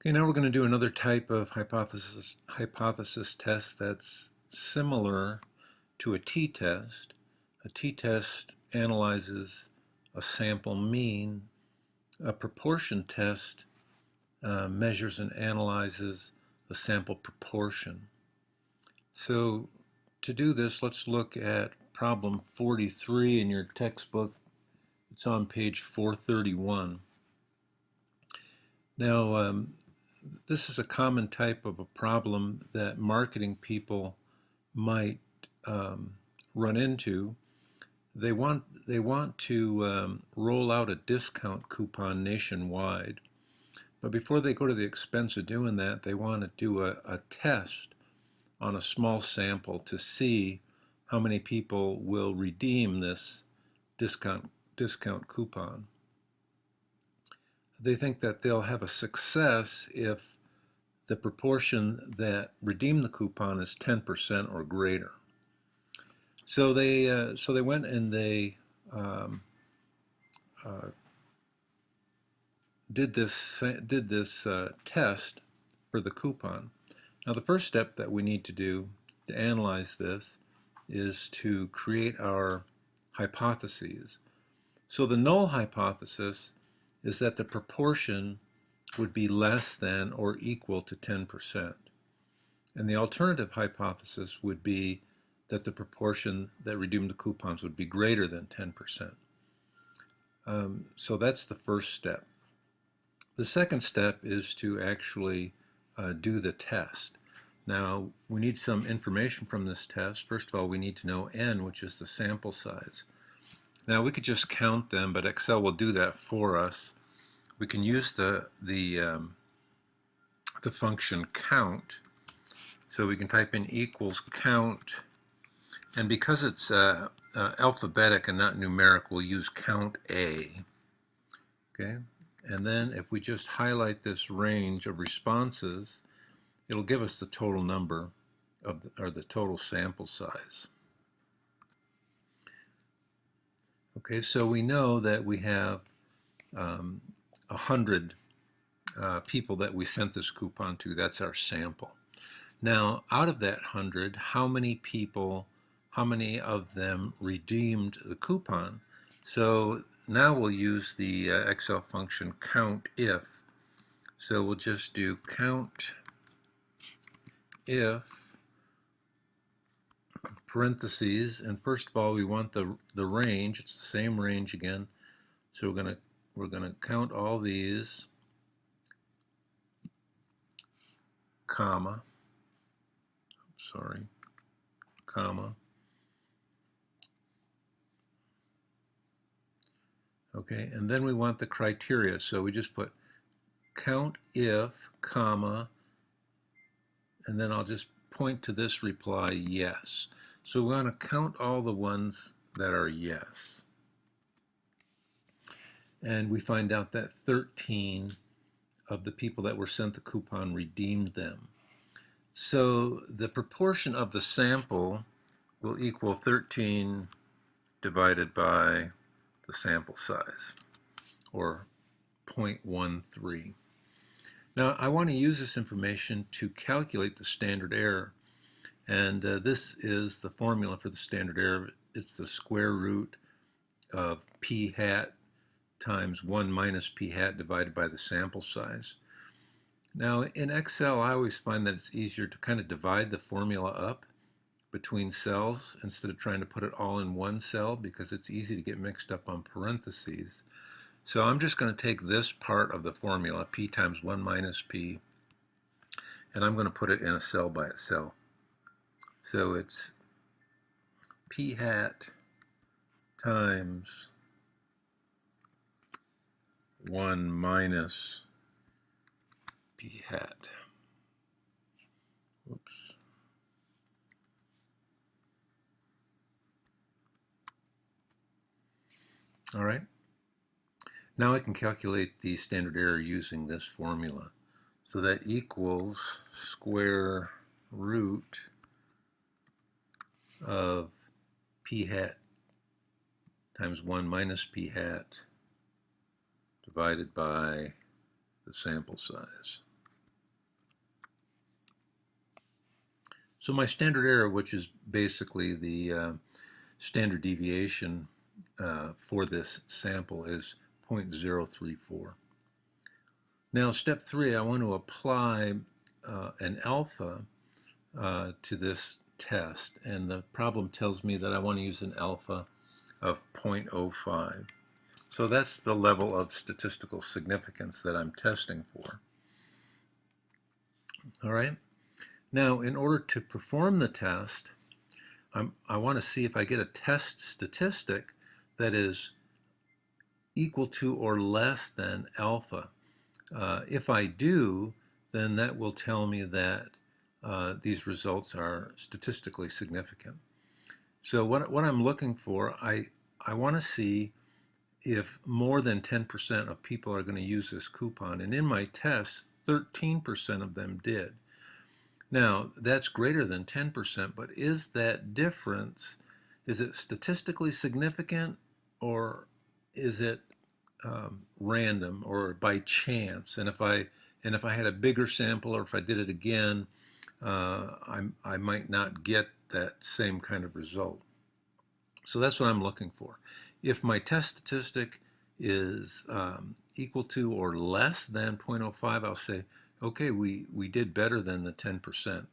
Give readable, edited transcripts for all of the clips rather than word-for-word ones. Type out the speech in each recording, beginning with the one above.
Okay, now we're going to do another type of hypothesis test that's similar to a t-test. A t-test analyzes a sample mean. A proportion test measures and analyzes the sample proportion. So to do this, let's look at problem 43 in your textbook. It's on page 431. Now, this is a common type of a problem that marketing people might run into. They want to roll out a discount coupon nationwide, but before they go to the expense of doing that, they want to do a test on a small sample to see how many people will redeem this discount coupon. They think that they'll have a success if the proportion that redeem the coupon is 10% or greater. So they went and they um, uh, did this test for the coupon. Now the first step that we need to do to analyze this is to create our hypotheses. So the null hypothesis is that the proportion would be less than or equal to 10%. And the alternative hypothesis would be that the proportion that redeemed the coupons would be greater than 10%. So that's the first step. The second step is to actually do the test. Now, we need some information from this test. First of all, we need to know n, which is the sample size. Now, we could just count them, but Excel will do that for us. We can use the function count. So we can type in equals count, and because it's alphabetic and not numeric, we'll use count A. Okay, and then if we just highlight this range of responses, it'll give us the total number of or the total sample size. Okay, so we know that we have 100 people that we sent this coupon to. That's our sample. Now, out of that 100, how many of them redeemed the coupon? So now we'll use the Excel function count if. So we'll just do count if parentheses, and first of all we want the range. It's the same range again. So we're gonna count all these, comma, comma. Okay, and then we want the criteria. So we just put count if, comma, and then I'll just point to this reply, yes. So we want to count all the ones that are yes. And we find out that 13 of the people that were sent the coupon redeemed them. So the proportion of the sample will equal 13 divided by the sample size, or 0.13. Now, I want to use this information to calculate the standard error. And this is the formula for the standard error. It's the square root of p hat times 1 minus p hat divided by the sample size. Now, in Excel, I always find that it's easier to kind of divide the formula up between cells instead of trying to put it all in one cell, because it's easy to get mixed up on parentheses. So I'm just going to take this part of the formula, p times 1 minus p, and I'm going to put it in a cell by itself. So it's p hat times 1 minus p hat. Oops. All right. Now I can calculate the standard error using this formula. So that equals square root of p hat times 1 minus p hat divided by the sample size. So my standard error, which is basically the standard deviation for this sample, is 0.034. Now, step 3, I want to apply an alpha to this test, and the problem tells me that I want to use an alpha of 0.05. So that's the level of statistical significance that I'm testing for. All right. Now, in order to perform the test, I want to see if I get a test statistic that is equal to or less than alpha. If I do, then that will tell me that these results are statistically significant. So what I'm looking for, I want to see if more than 10% of people are going to use this coupon. And in my test, 13% of them did. Now, that's greater than 10%, but is that difference, is it statistically significant, or is it random or by chance? And if I had a bigger sample, or if I did it again, I might not get that same kind of result. So that's what I'm looking for. If my test statistic is equal to or less than 0.05, I'll say, okay, we did better than the 10%.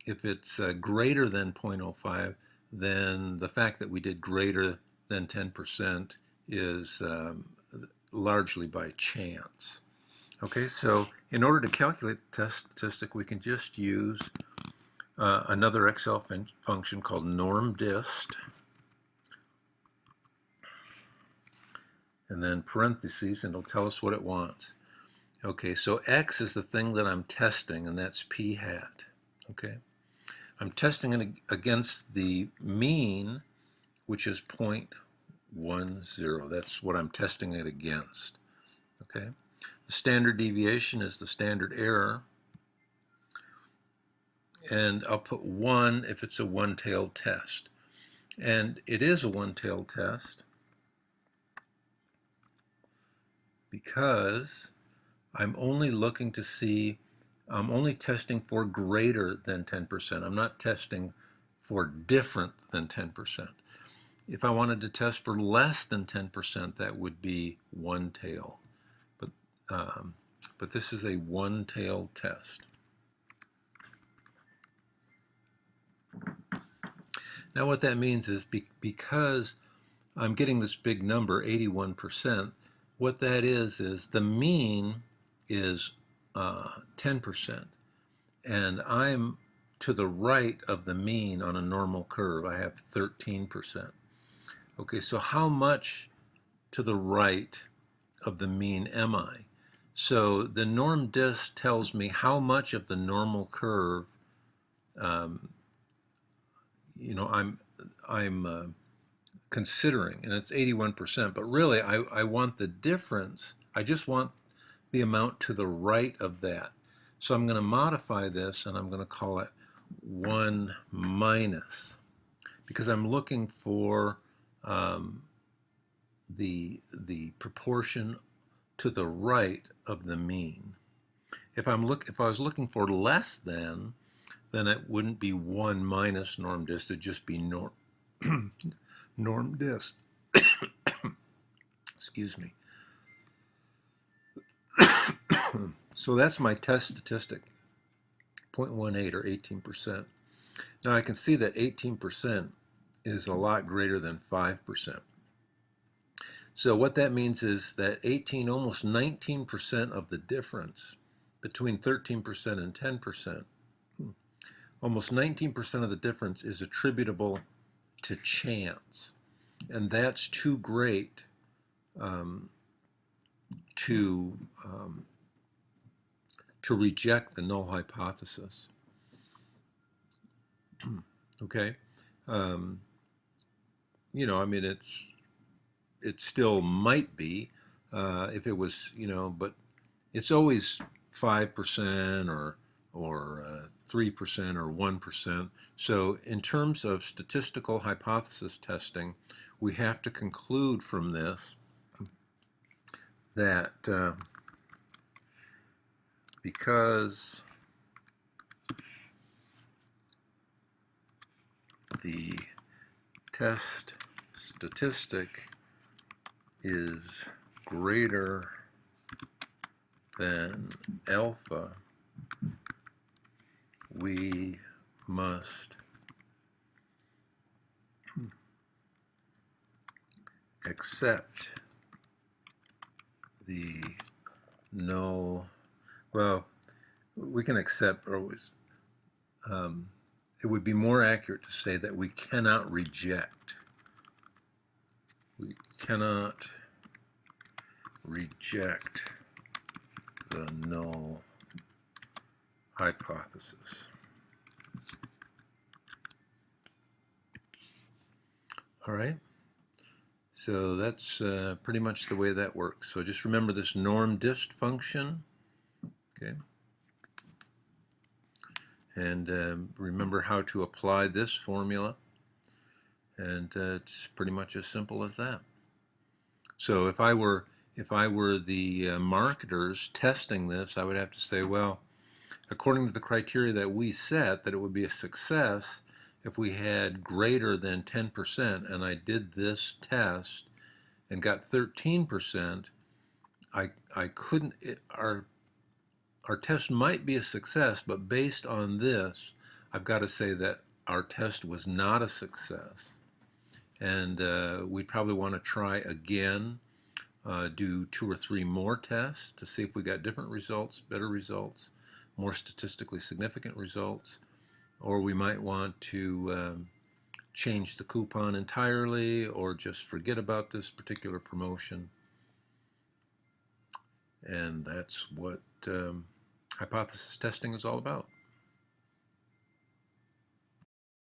If it's greater than 0.05, then the fact that we did greater than 10% is largely by chance. Okay, so in order to calculate the test statistic, we can just use another Excel function called normDist, and then parentheses, and it'll tell us what it wants. Okay, so X is the thing that I'm testing, and that's p hat. Okay, I'm testing it against the mean, which is 0.10. That's what I'm testing it against. Okay, the standard deviation is the standard error, and I'll put 1 if it's a one-tailed test. And it is a one-tailed test because I'm only looking to see, I'm only testing for greater than 10%. I'm not testing for different than 10%. If I wanted to test for less than 10%, that would be one tail. But this is a one-tailed test. Now what that means is because I'm getting this big number, 81%, what that is the mean is 10%. And I'm to the right of the mean on a normal curve. I have 13%. Okay, so how much to the right of the mean am I? So the normDist tells me how much of the normal curve I'm considering, and it's 81%, but really I want the difference. I just want the amount to the right of that. So I'm going to modify this, and I'm going to call it 1 minus, because I'm looking for the proportion to the right of the mean. If I was looking for less than, then it wouldn't be 1 minus normDist, it'd just be normDist. Excuse me. So that's my test statistic, 0.18 or 18%. Now I can see that 18% is a lot greater than 5%. So what that means is that almost 19% of the difference between 13% and 10%, almost 19% of the difference is attributable to chance. And that's too great to reject the null hypothesis. Okay, I mean, it still might be if it was, but it's always 5% or 3% or 1%. So in terms of statistical hypothesis testing, we have to conclude from this that because the test statistic is greater than alpha, we must accept the no, well, we can accept always. It would be more accurate to say that we cannot reject. We cannot reject the null hypothesis. All right. So that's pretty much the way that works. So just remember this norm dist function. Okay. And remember how to apply this formula. And it's pretty much as simple as that. So if I were the marketers testing this, I would have to say, well, according to the criteria that we set, that it would be a success if we had greater than 10%, and I did this test and got 13%, I couldn't, our test might be a success, but based on this, I've got to say that our test was not a success. And we'd probably want to try again, do 2 or 3 more tests to see if we got different results, better results, more statistically significant results, or we might want to change the coupon entirely or just forget about this particular promotion. And that's what hypothesis testing is all about.